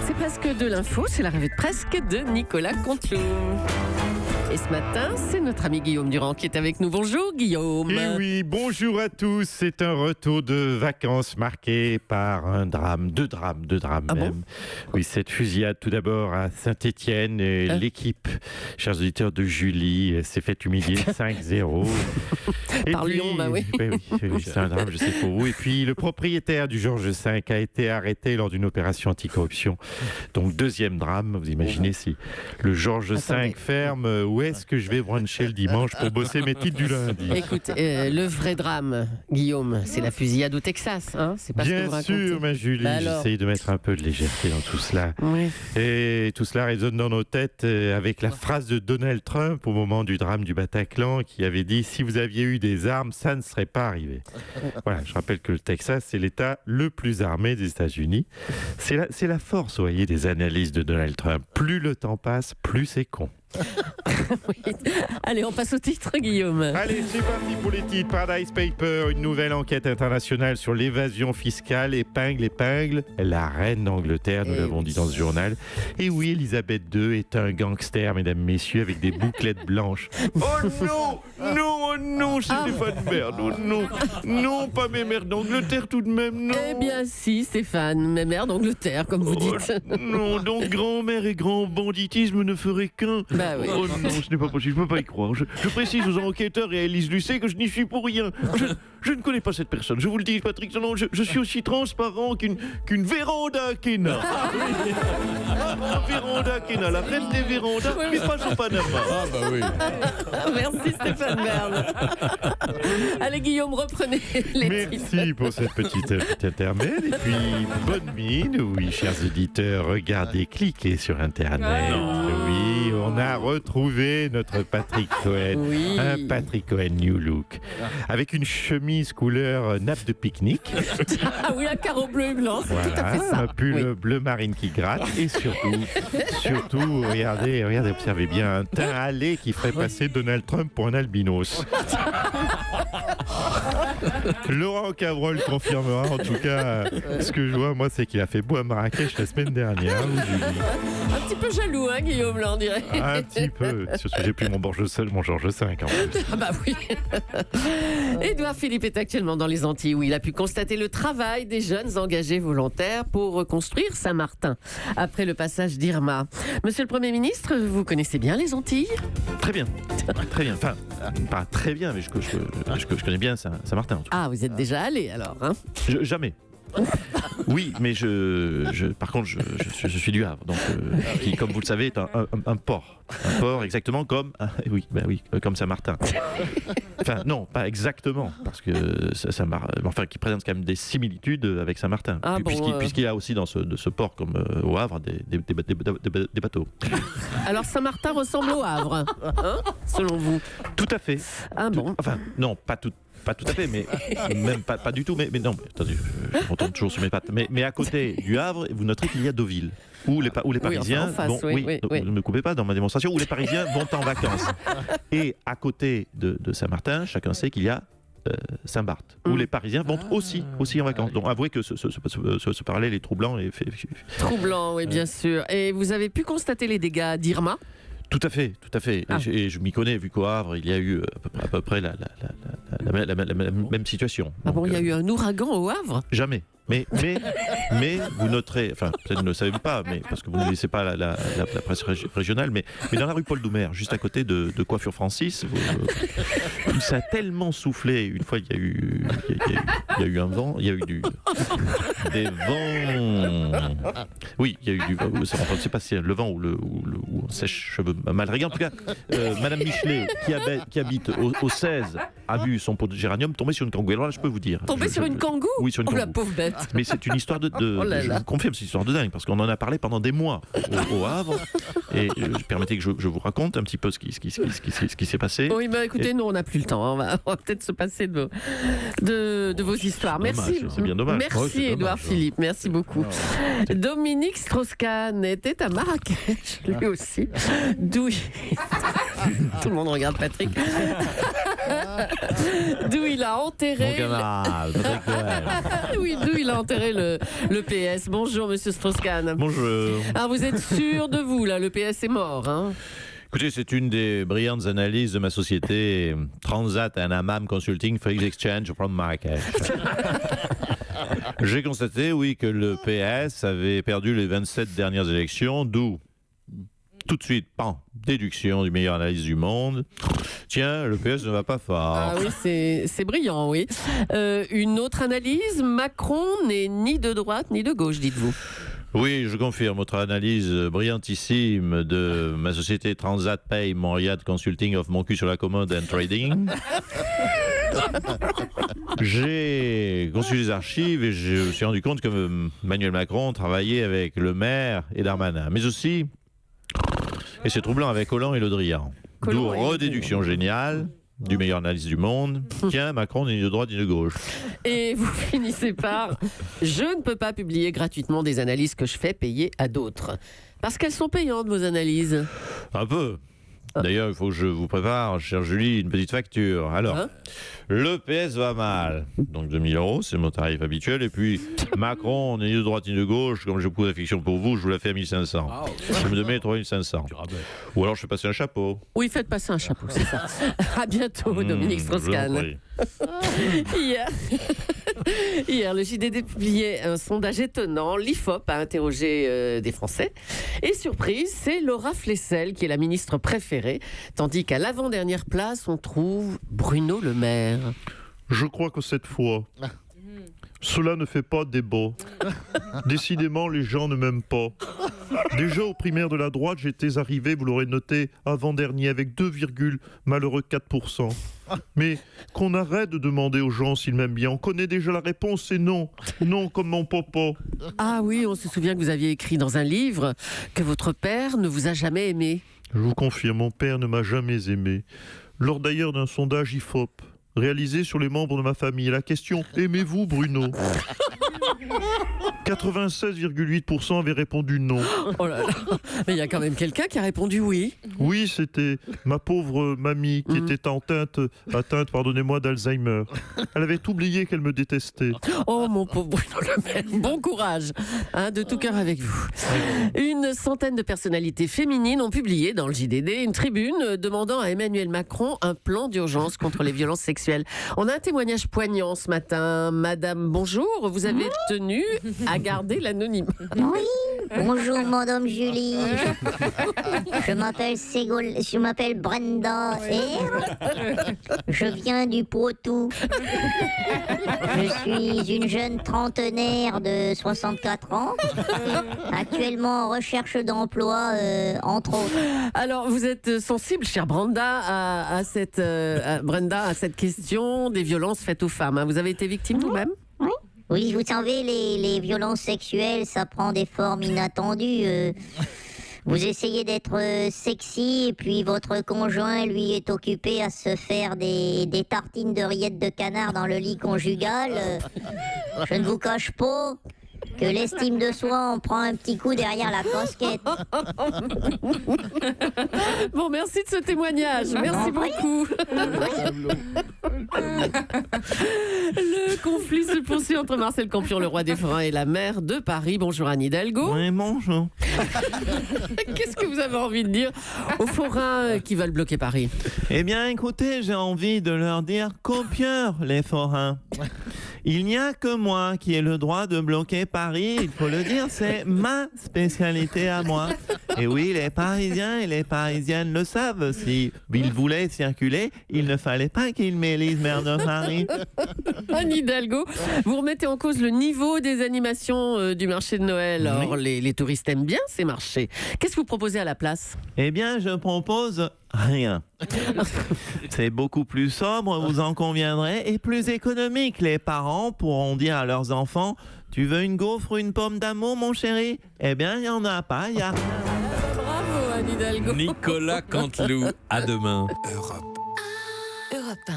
C'est presque de l'info, c'est la revue de presque de Nicolas Conteloup. Et ce matin, c'est notre ami Guillaume Durand qui est avec nous. Bonjour Guillaume. Et oui, bonjour à tous. C'est un retour de vacances marqué par un drame, deux drames même. Bon Oui, cette fusillade tout d'abord à Saint-Étienne et l'équipe, chers auditeurs de Julie, s'est fait humilier 5-0. Par Lyon, oui. Oui, c'est un drame, je sais pour vous. Et puis le propriétaire du Georges V a été arrêté lors d'une opération anticorruption. Donc deuxième drame, vous imaginez si le Georges V ferme, où est-ce que je vais bruncher le dimanche pour bosser mes titres du lundi? Écoute, le vrai drame, Guillaume, c'est la fusillade au Texas. Hein, c'est pas ce que vous Bien racontez. sûr, ma Julie, j'essaye de mettre un peu de légèreté dans tout cela. Oui. Et tout cela résonne dans nos têtes avec la phrase de Donald Trump au moment du drame du Bataclan qui avait dit « Si vous aviez eu des armes, ça ne serait pas arrivé ». Voilà, je rappelle que le Texas, c'est l'État le plus armé des États-Unis. C'est la force, vous voyez, des analyses de Donald Trump. Plus le temps passe, plus c'est con. Oui. Allez, on passe au titre, Guillaume. Allez, c'est parti pour les titres. Paradise Paper, une nouvelle enquête internationale sur l'évasion fiscale. Épingle la reine d'Angleterre, nous l'avons dit dans ce journal. Et oui, Elisabeth II est un gangster, mesdames, messieurs, avec des bouclettes blanches. Oh non, c'est Stéphane Bern. Oh non, pas mes mères d'Angleterre tout de même, non. Eh bien si, Stéphane, mes mères d'Angleterre, comme vous dites. Non, donc grand-mère et grand banditisme ne feraient qu'un. Bah oui. Oh non, ce n'est pas possible, je ne peux pas y croire. Je précise aux enquêteurs et à Élise Lucet que je n'y suis pour rien. Je ne connais pas cette personne, je vous le dis, Patrick. Non, je suis aussi transparent qu'une Véranda Kena. Véranda Kena, la reine des vérandas, mais pas au Panama. Ah bah oui. Merci Stéphane Bern. Allez Guillaume, reprenez les titres. Merci pour cette petite intermède. Et puis, bonne mine, oui, chers auditeurs, regardez, cliquez sur Internet. Oui, on a retrouvé notre Patrick Cohen. Oui. Un Patrick Cohen New Look. Avec une chemise couleur nappe de pique-nique. Ah oui, un carreau bleu et blanc, c'est tout à fait ça. Un pull Oui. bleu marine qui gratte. Et surtout, regardez, observez bien, un teint hâlé qui ferait passer Donald Trump pour un albinos. Laurent Cabrol confirmera, en tout cas, ce que je vois, moi, c'est qu'il a fait beau à Marrakech la semaine dernière. Un petit peu jaloux, hein, Guillaume, là, on dirait. Un petit peu, surtout que j'ai plus mon Georges V en plus. Ah bah oui. Édouard Philippe est actuellement dans les Antilles où il a pu constater le travail des jeunes engagés volontaires pour reconstruire Saint-Martin après le passage d'Irma. Monsieur le Premier ministre, vous connaissez bien les Antilles ? Très bien. Enfin, pas très bien, mais je connais bien Saint-Martin. En tout cas. Ah, vous êtes déjà allé alors, hein ? Jamais. Oui, mais par contre, je suis du Havre, donc qui, comme vous le savez, est un port. Un port exactement comme comme Saint-Martin. Enfin, non, pas exactement, parce que enfin, qui présente quand même des similitudes avec Saint-Martin, puisqu'il y a aussi dans ce port, comme au Havre, des bateaux. Alors Saint-Martin ressemble au Havre, hein, selon vous ? Tout à fait. Ah bon ? Enfin, non, pas tout à fait, mais même pas du tout. Mais non, attendez, je retombe toujours sur mes pattes. Mais à côté du Havre, vous noterez qu'il y a Deauville, où les Parisiens vont. Ne me coupez pas dans ma démonstration, où les Parisiens vont en vacances. Et à côté de Saint-Martin, chacun sait qu'il y a Saint-Barth, où les Parisiens vont aussi en vacances. Donc avouez que ce parallèle est troublant. Troublant, oui, bien sûr. Et vous avez pu constater les dégâts d'Irma ? Tout à fait. Ah. Et je m'y connais, vu qu'au Havre, il y a eu à peu près la même situation. Ah bon, il y a eu un ouragan au Havre ? Jamais. Mais vous noterez, enfin peut-être ne le savez pas, mais parce que vous ne laissez pas la presse régionale, mais dans la rue Paul Doumer, juste à côté de Coiffure Francis, ça a tellement soufflé. Une fois, il y a eu un vent, il y a eu des vents. Oui, il y a eu on ne sait pas si c'est le vent ou un sèche-cheveux mal réglé. En tout cas, Madame Michelet, qui habite au 16, a vu son pot de géranium tomber sur une kangou. Alors là, je peux vous dire. Tomber sur une kangou ? Oui, sur une kangou. La pauvre bête. Mais c'est une histoire je vous confirme, c'est une histoire de dingue, parce qu'on en a parlé pendant des mois au Havre. Et permettez que je vous raconte un petit peu ce qui s'est passé. Oui, mais écoutez, nous, on n'a plus le temps. On va peut-être se passer de vos histoires. Merci. C'est bien dommage. Merci, Édouard Philippe. Merci beaucoup. Non. Dominique Strauss-Kahn était à Marrakech, lui aussi. D'où tout le monde regarde Patrick. D'où il a enterré. Mon camarade, Oui, Dites-nous, il a enterré le PS. Bonjour, monsieur Strauss-Kahn. Bonjour. Alors, vous êtes sûr de vous, là, le PS est mort, hein? Écoutez, c'est une des brillantes analyses de ma société Transat and Hammam Consulting Forex Exchange from Marrakech. J'ai constaté, oui, que le PS avait perdu les 27 dernières élections, d'où tout de suite, déduction du meilleur analyse du monde. Tiens, le PS ne va pas fort. Ah oui, c'est brillant, oui. Une autre analyse, Macron n'est ni de droite ni de gauche, dites-vous. Oui, je confirme votre analyse brillantissime de ma société Transat Pay Montréal Consulting of Mon cul sur la commode and Trading. J'ai consulté les archives et je me suis rendu compte que Emmanuel Macron travaillait avec Le Maire et Darmanin, mais aussi, et c'est troublant, avec Hollande et Le Drian. D'où redéduction géniale du meilleur analyse du monde. Tiens, Macron n'est ni de droite ni de gauche. Et vous finissez par « Je ne peux pas publier gratuitement des analyses que je fais payer à d'autres. » Parce qu'elles sont payantes, vos analyses. Un peu. D'ailleurs, il faut que je vous prépare, chère Julie, une petite facture. Alors, le PS va mal. Donc 2 000 €, c'est mon tarif habituel. Et puis, Macron n'est ni de droite ni de gauche. Comme j'ai beaucoup d'affection pour vous, je vous la fais à 1 500. Je me demande 3 500. Ou alors, je fais passer un chapeau. Oui, faites passer un chapeau, c'est ça. À bientôt, Dominique Strauss-Kahn. Hier, le JDD publiait un sondage étonnant. L'IFOP a interrogé des Français. Et surprise, c'est Laura Flessel qui est la ministre préférée. Tandis qu'à l'avant-dernière place, on trouve Bruno Le Maire. Je crois que cette fois, cela ne fait pas débat. Décidément, les gens ne m'aiment pas. Déjà aux primaires de la droite, j'étais arrivé, vous l'aurez noté, avant-dernier avec 2, malheureux 4%. Mais qu'on arrête de demander aux gens s'ils m'aiment bien. On connaît déjà la réponse, c'est non. Non, comme mon papa. Ah oui, on se souvient que vous aviez écrit dans un livre que votre père ne vous a jamais aimé. Je vous confirme, mon père ne m'a jamais aimé. Lors d'ailleurs d'un sondage IFOP, réalisé sur les membres de ma famille, la question « Aimez-vous Bruno ?» 96,8% avaient répondu non. Oh là là. Mais il y a quand même quelqu'un qui a répondu oui. Oui, c'était ma pauvre mamie qui était atteinte, pardonnez-moi, d'Alzheimer. Elle avait oublié qu'elle me détestait. Oh mon pauvre Bruno Le Maire, bon courage, hein, de tout cœur avec vous. Une centaine de personnalités féminines ont publié dans le JDD une tribune demandant à Emmanuel Macron un plan d'urgence contre les violences sexuelles. On a un témoignage poignant ce matin. Madame, bonjour, vous avez tenu à garder l'anonymat. Oui, bonjour Madame Julie. Je m'appelle Brenda R. Je viens du Poitou. Je suis une jeune trentenaire de 64 ans, actuellement en recherche d'emploi, entre autres. Alors, vous êtes sensible, chère Brenda, à cette question des violences faites aux femmes. Hein. Vous avez été victime vous-même ? Oui, vous savez, les violences sexuelles, ça prend des formes inattendues. Vous essayez d'être sexy et puis votre conjoint, lui, est occupé à se faire des tartines de rillettes de canard dans le lit conjugal. Je ne vous cache pas que l'estime de soi en prend un petit coup derrière la casquette. Bon, merci de ce témoignage. Merci beaucoup. Le conflit se poursuit entre Marcel Campion, le roi des forains, et la maire de Paris. Bonjour Anne Hidalgo. Oui, bonjour. Qu'est-ce que vous avez envie de dire aux forains qui veulent bloquer Paris ? Eh bien, écoutez, j'ai envie de leur dire copieur, les forains. Il n'y a que moi qui ai le droit de bloquer Paris, il faut le dire, c'est ma spécialité à moi. Et oui, les Parisiens et les Parisiennes le savent, si ils voulaient circuler, il ne fallait pas qu'ils m'élisent maire de Paris. Anne Hidalgo, vous remettez en cause le niveau des animations du marché de Noël. Or, les touristes aiment bien ces marchés. Qu'est-ce que vous proposez à la place ? Eh bien, je propose rien. C'est beaucoup plus sobre, vous en conviendrez, et plus économique. Les parents pourront dire à leurs enfants « Tu veux une gaufre ou une pomme d'amour, mon chéri ?» Eh bien, il n'y en a pas, il y a rien. Bravo, Anne Hidalgo. Nicolas Canteloup, à demain. Europe 1.